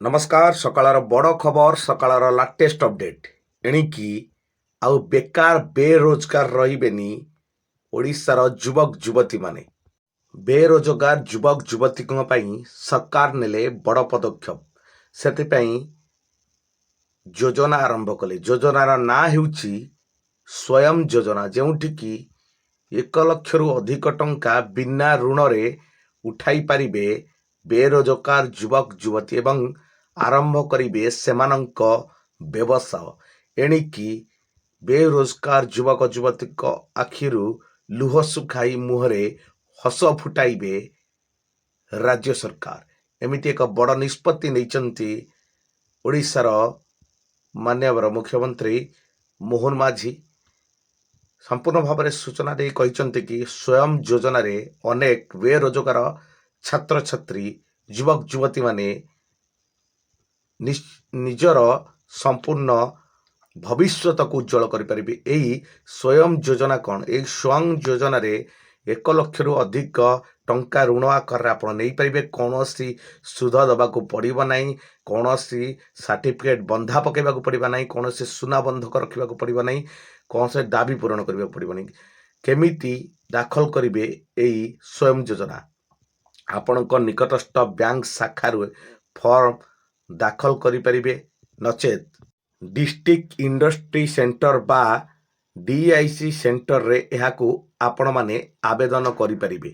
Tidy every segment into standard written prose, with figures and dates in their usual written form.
नमस्कार सकाळर बड़ खबर सकाळर लाटेस्ट अपडेट एणिकी आउ बेकार बेरोजगार रहिबेनी ओडिशार युवक युवती माने बेरोजगार युवक युवती सरकार नेले बड़ पदक्षेप से योजना आरंभ कले। योजनार ना हेउची स्वयं योजना जोठिकी 1 लाख रु अधिक टंका बिना ऋण रे उठाई पारिबे बेरोजगार युवक युवती एवं आरंभ करिवे सेमानंक व्यवसाय। एणिकी बेरोजगार युवक युवती आखिरु लुह सुखाई मुहरे हस फुटाइबे राज्य सरकार। एमिति एक बड़ निष्पत्ति नैचंती ओडिशार माननीय मुख्यमंत्री मोहन माझी संपूर्ण भाव में सूचना दे कहते कि स्वयं योजन रे अनेक बेरोजगार छात्र छात्री युवक युवती माने निजर संपूर्ण भविष्य को उज्जवल करें। यही स्वयं योजना कौन? यही स्वयं योजना रे 1 लाख रु अधिक टंका ऋण आकार आप नहीं पारे। कौन सुध दबाक पड़ो ना, कौन सर्टिफिकेट बंधा पकेबा पड़ो ना, कौन सुना बंधक रखा पड़ो ना, कौन से दाबी पूरण करने पड़ो ना। केमिति दाखल करेंगे यही स्वयं योजना? आपण निकटस्थ बैंक शाखा फॉर्म दाखल करें नचेत डिस्ट्रिक्ट इंडस्ट्री सेंटर बा डीआईसी सेंटर रे एहाकू आपण माने आवेदन करें।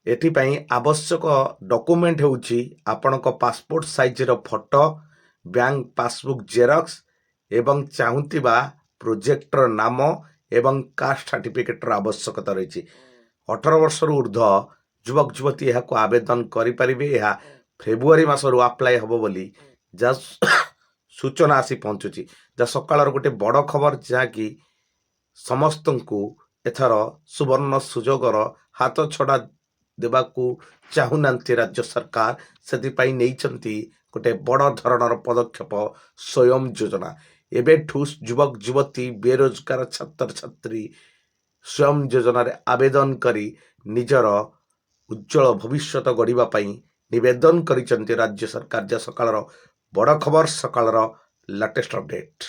एथिपाई आवश्यक डॉक्यूमेंट होउची आपणक पासपोर्ट साइज रो फोटो, बैंक पासबुक जेरॉक्स एवं चाहूतिबा प्रोजेक्टर नाम एवं कास्ट सर्टिफिकेट रो आवश्यकता रही। 18 वर्ष ऊर्ध्व युवक युवती एहाकू आवेदन करें। यह फेब्रुआरी मासरू अप्लाई हम बोली जा सूचना आसी पहुंचुची। जा सकाळर गोटे बड़ खबर जहाँकि समस्त को एथर सुवर्ण सुजोगर हाथ छड़ा देवाकू चाहूना राज्य सरकार। से गोटे बड़ धरणर पदक्षेप स्वयं योजना। एबेठू युवक युवती बेरोजगार छात्र छात्री स्वयं योजना रे आवेदन करी निजर उज्जवल भविष्य गढ़ा निवेदन करिसेंती राज्य सरकार। जा सकाळर बड़ खबर सकाळर लाटेस्ट अपडेट।